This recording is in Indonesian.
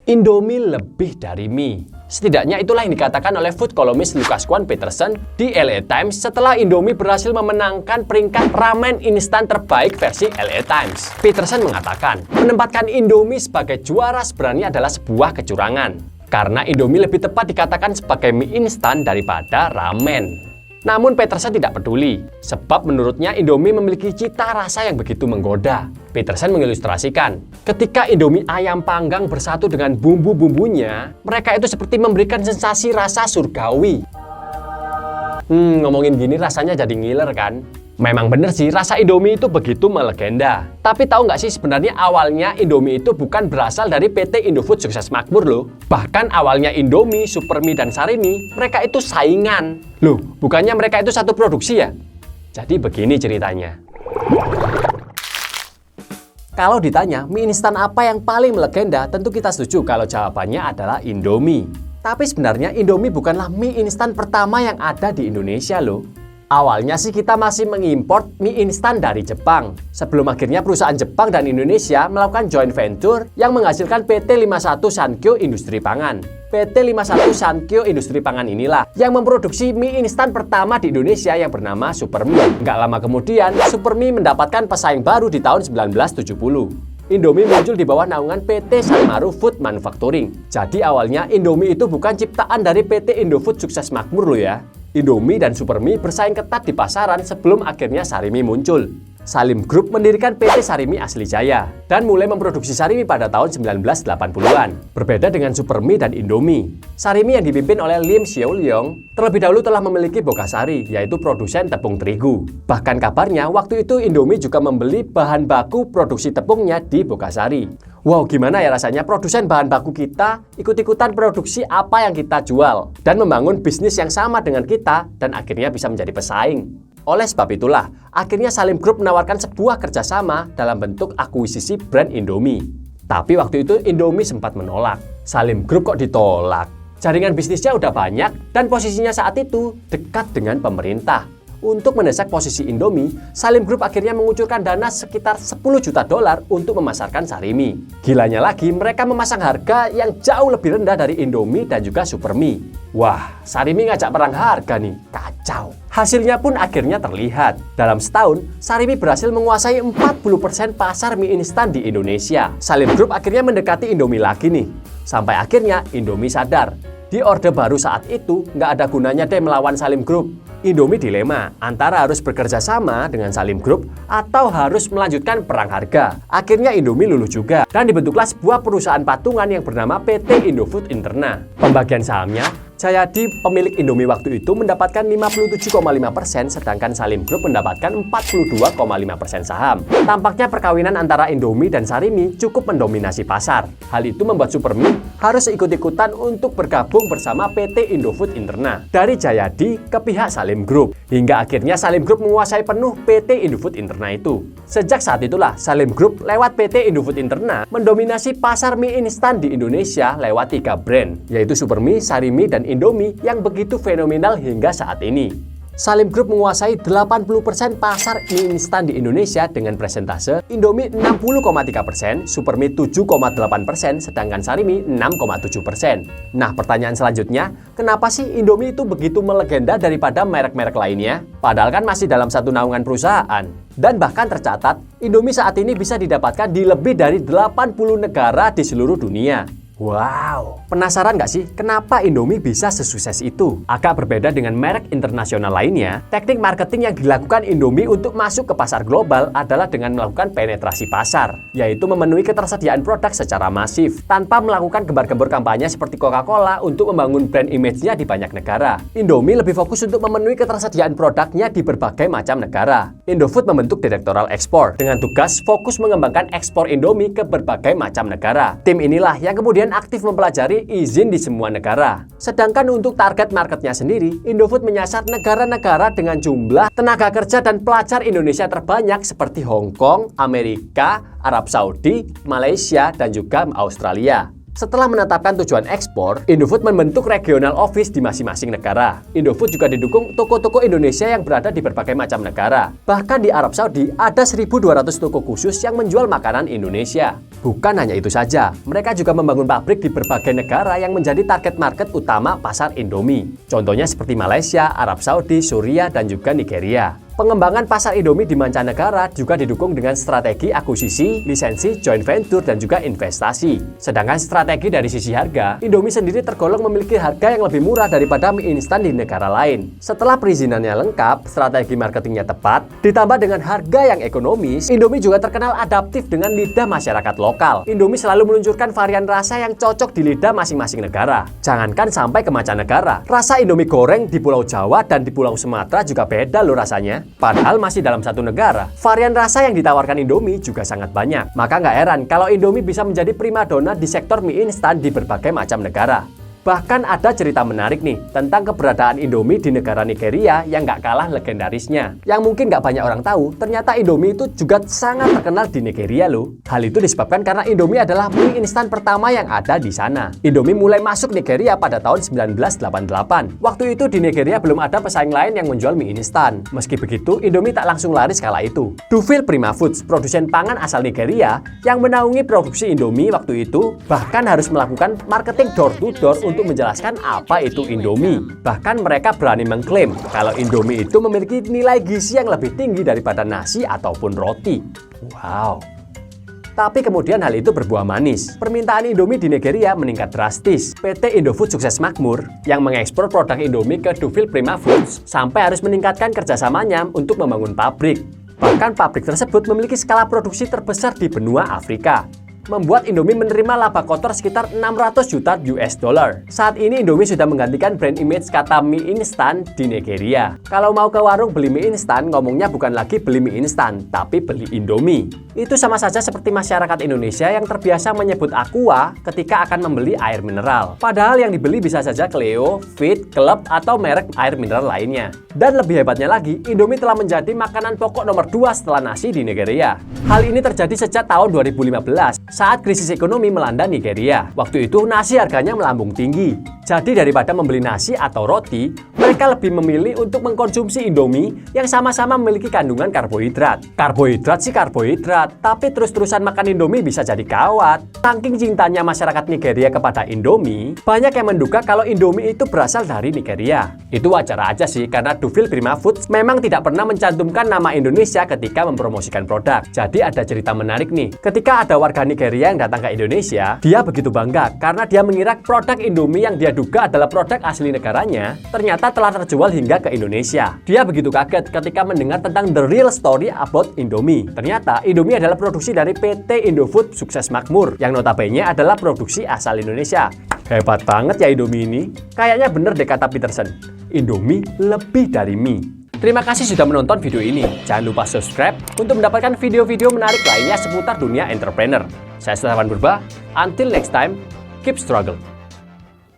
Indomie lebih dari mie. Setidaknya itulah yang dikatakan oleh food columnist Lucas Kwan Peterson di LA Times setelah Indomie berhasil memenangkan peringkat ramen instan terbaik versi LA Times. Peterson mengatakan, menempatkan Indomie sebagai juara sebenarnya adalah sebuah kecurangan. Karena Indomie lebih tepat dikatakan sebagai mie instan daripada ramen. Namun Peterson tidak peduli, sebab menurutnya Indomie memiliki cita rasa yang begitu menggoda. Peterson mengilustrasikan, ketika Indomie ayam panggang bersatu dengan bumbu-bumbunya, mereka itu seperti memberikan sensasi rasa surgawi. Ngomongin gini rasanya jadi ngiler kan? Memang bener sih, rasa Indomie itu begitu melegenda. Tapi tahu nggak sih sebenarnya awalnya Indomie itu bukan berasal dari PT Indofood Sukses Makmur loh. Bahkan awalnya Indomie, Supermie, dan Sarimi, mereka itu saingan. Loh, bukannya mereka itu satu produksi ya? Jadi begini ceritanya. Kalau ditanya, mie instan apa yang paling melegenda, tentu kita setuju kalau jawabannya adalah Indomie. Tapi sebenarnya Indomie bukanlah mie instan pertama yang ada di Indonesia loh. Awalnya sih kita masih mengimpor mie instan dari Jepang. Sebelum akhirnya perusahaan Jepang dan Indonesia melakukan joint venture yang menghasilkan PT 51 Sankyo Industri Pangan. PT 51 Sankyo Industri Pangan inilah yang memproduksi mie instan pertama di Indonesia yang bernama Supermie. Nggak lama kemudian, Supermie mendapatkan pesaing baru di tahun 1970. Indomie muncul di bawah naungan PT Sanmaru Food Manufacturing. Jadi awalnya Indomie itu bukan ciptaan dari PT Indofood Sukses Makmur loh ya. Indomie dan Supermie bersaing ketat di pasaran sebelum akhirnya Sarimi muncul. Salim Group mendirikan PT Sarimi Asli Jaya dan mulai memproduksi Sarimi pada tahun 1980-an. Berbeda dengan Supermie dan Indomie. Sarimi yang dipimpin oleh Lim Seol Leong terlebih dahulu telah memiliki Bogasari, yaitu produsen tepung terigu. Bahkan kabarnya waktu itu Indomie juga membeli bahan baku produksi tepungnya di Bogasari. Wow, gimana ya rasanya produsen bahan baku kita ikut-ikutan produksi apa yang kita jual dan membangun bisnis yang sama dengan kita dan akhirnya bisa menjadi pesaing. Oleh sebab itulah, akhirnya Salim Group menawarkan sebuah kerjasama dalam bentuk akuisisi brand Indomie. Tapi waktu itu Indomie sempat menolak. Salim Group kok ditolak? Jaringan bisnisnya udah banyak dan posisinya saat itu dekat dengan pemerintah. Untuk mendesak posisi Indomie, Salim Group akhirnya mengucurkan dana sekitar 10 juta dolar untuk memasarkan Sarimi. Gilanya lagi, mereka memasang harga yang jauh lebih rendah dari Indomie dan juga Supermie. Wah, Sarimi ngajak perang harga nih, kacau. Hasilnya pun akhirnya terlihat. Dalam setahun, Sarimi berhasil menguasai 40% pasar mie instan di Indonesia. Salim Group akhirnya mendekati Indomie lagi nih. Sampai akhirnya Indomie sadar, di orde baru saat itu nggak ada gunanya deh melawan Salim Group. Indomie dilema antara harus bekerja sama dengan Salim Group atau harus melanjutkan perang harga. Akhirnya Indomie luluh juga dan dibentuklah sebuah perusahaan patungan yang bernama PT Indofood Interna. Pembagian sahamnya, Jayadi pemilik Indomie waktu itu mendapatkan 57,5%, sedangkan Salim Group mendapatkan 42,5% saham. Tampaknya perkawinan antara Indomie dan Sarimi cukup mendominasi pasar. Hal itu membuat Supermie harus ikut-ikutan untuk bergabung bersama PT Indofood Interna dari Jayadi ke pihak Salim Group. Hingga akhirnya Salim Group menguasai penuh PT Indofood Interna itu. Sejak saat itulah Salim Group lewat PT Indofood Interna mendominasi pasar mie instan di Indonesia lewat 3 brand, yaitu Supermie, Sarimi, dan Indomie yang begitu fenomenal hingga saat ini. Salim Group menguasai 80% pasar mie instan di Indonesia dengan presentase Indomie 60,3%, Supermie 7,8%, sedangkan Sarimi 6,7%. Nah, pertanyaan selanjutnya, kenapa sih Indomie itu begitu melegenda daripada merek-merek lainnya? Padahal kan masih dalam satu naungan perusahaan. Dan bahkan tercatat, Indomie saat ini bisa didapatkan di lebih dari 80 negara di seluruh dunia. Wow, penasaran nggak sih kenapa Indomie bisa sesukses itu? Agak berbeda dengan merek internasional lainnya, teknik marketing yang dilakukan Indomie untuk masuk ke pasar global adalah dengan melakukan penetrasi pasar, yaitu memenuhi ketersediaan produk secara masif, tanpa melakukan gembar-gembor kampanye seperti Coca-Cola untuk membangun brand image-nya di banyak negara. Indomie lebih fokus untuk memenuhi ketersediaan produknya di berbagai macam negara. Indofood membentuk direktoral ekspor, dengan tugas fokus mengembangkan ekspor Indomie ke berbagai macam negara. Tim inilah yang kemudian aktif mempelajari izin di semua negara. Sedangkan untuk target marketnya sendiri, Indofood menyasar negara-negara dengan jumlah tenaga kerja dan pelajar Indonesia terbanyak seperti Hong Kong, Amerika, Arab Saudi, Malaysia, dan juga Australia. Setelah menetapkan tujuan ekspor, Indofood membentuk regional office di masing-masing negara. Indofood juga didukung toko-toko Indonesia yang berada di berbagai macam negara. Bahkan di Arab Saudi ada 1.200 toko khusus yang menjual makanan Indonesia. Bukan hanya itu saja, mereka juga membangun pabrik di berbagai negara yang menjadi target market utama pasar Indomie. Contohnya seperti Malaysia, Arab Saudi, Suriah, dan juga Nigeria. Pengembangan pasar Indomie di mancanegara juga didukung dengan strategi akuisisi, lisensi, joint venture, dan juga investasi. Sedangkan strategi dari sisi harga, Indomie sendiri tergolong memiliki harga yang lebih murah daripada mie instan di negara lain. Setelah perizinannya lengkap, strategi marketingnya tepat, ditambah dengan harga yang ekonomis, Indomie juga terkenal adaptif dengan lidah masyarakat lokal. Indomie selalu meluncurkan varian rasa yang cocok di lidah masing-masing negara. Jangankan sampai ke mancanegara, rasa Indomie goreng di Pulau Jawa dan di Pulau Sumatera juga beda loh rasanya. Padahal masih dalam satu negara, varian rasa yang ditawarkan Indomie juga sangat banyak. Maka nggak heran kalau Indomie bisa menjadi primadona di sektor mie instan di berbagai macam negara. Bahkan ada cerita menarik nih tentang keberadaan Indomie di negara Nigeria yang nggak kalah legendarisnya. Yang mungkin nggak banyak orang tahu, ternyata Indomie itu juga sangat terkenal di Nigeria loh. Hal itu disebabkan karena Indomie adalah mie instan pertama yang ada di sana. Indomie mulai masuk Nigeria pada tahun 1988. Waktu itu di Nigeria belum ada pesaing lain yang menjual mie instan. Meski begitu, Indomie tak langsung laris kala itu. Dufil Prima Foods, produsen pangan asal Nigeria, yang menaungi produksi Indomie waktu itu, bahkan harus melakukan marketing door-to-door untuk menjelaskan apa itu Indomie. Bahkan mereka berani mengklaim kalau Indomie itu memiliki nilai gizi yang lebih tinggi daripada nasi ataupun roti. Wow. Tapi kemudian hal itu berbuah manis. Permintaan Indomie di Nigeria meningkat drastis. PT Indofood Sukses Makmur yang mengekspor produk Indomie ke Dufil Prima Foods sampai harus meningkatkan kerjasamanya untuk membangun pabrik. Bahkan pabrik tersebut memiliki skala produksi terbesar di benua Afrika, membuat Indomie menerima laba kotor sekitar 600 juta US dollar. Saat ini Indomie sudah menggantikan brand image kata mie instan di Nigeria. Kalau mau ke warung beli mie instan, ngomongnya bukan lagi beli mie instan, tapi beli Indomie. Itu sama saja seperti masyarakat Indonesia yang terbiasa menyebut Aqua ketika akan membeli air mineral. Padahal yang dibeli bisa saja Cleo, Fit, Club, atau merek air mineral lainnya. Dan lebih hebatnya lagi, Indomie telah menjadi makanan pokok nomor 2 setelah nasi di Nigeria. Hal ini terjadi sejak tahun 2015. Saat krisis ekonomi melanda Nigeria. Waktu itu nasi harganya melambung tinggi. Jadi daripada membeli nasi atau roti, mereka lebih memilih untuk mengkonsumsi Indomie yang sama-sama memiliki kandungan karbohidrat. Karbohidrat sih karbohidrat, tapi terus-terusan makan Indomie bisa jadi gawat. Saking cintanya masyarakat Nigeria kepada Indomie, banyak yang menduga kalau Indomie itu berasal dari Nigeria. Itu wajar aja sih, karena Dufil Prima Foods memang tidak pernah mencantumkan nama Indonesia ketika mempromosikan produk. Jadi ada cerita menarik nih. Ketika ada warga Nigeria yang datang ke Indonesia, dia begitu bangga karena dia mengira produk Indomie yang dia duga adalah produk asli negaranya, ternyata telah terjual hingga ke Indonesia. Dia begitu kaget ketika mendengar tentang the real story about Indomie. Ternyata Indomie adalah produksi dari PT Indofood Sukses Makmur, yang notabene adalah produksi asal Indonesia. Hebat banget ya Indomie ini. Kayaknya bener deh kata Peterson, Indomie lebih dari mie. Terima kasih sudah menonton video ini. Jangan lupa subscribe untuk mendapatkan video-video menarik lainnya seputar dunia entrepreneur. Saya Stefan Purba. Until next time, keep struggle.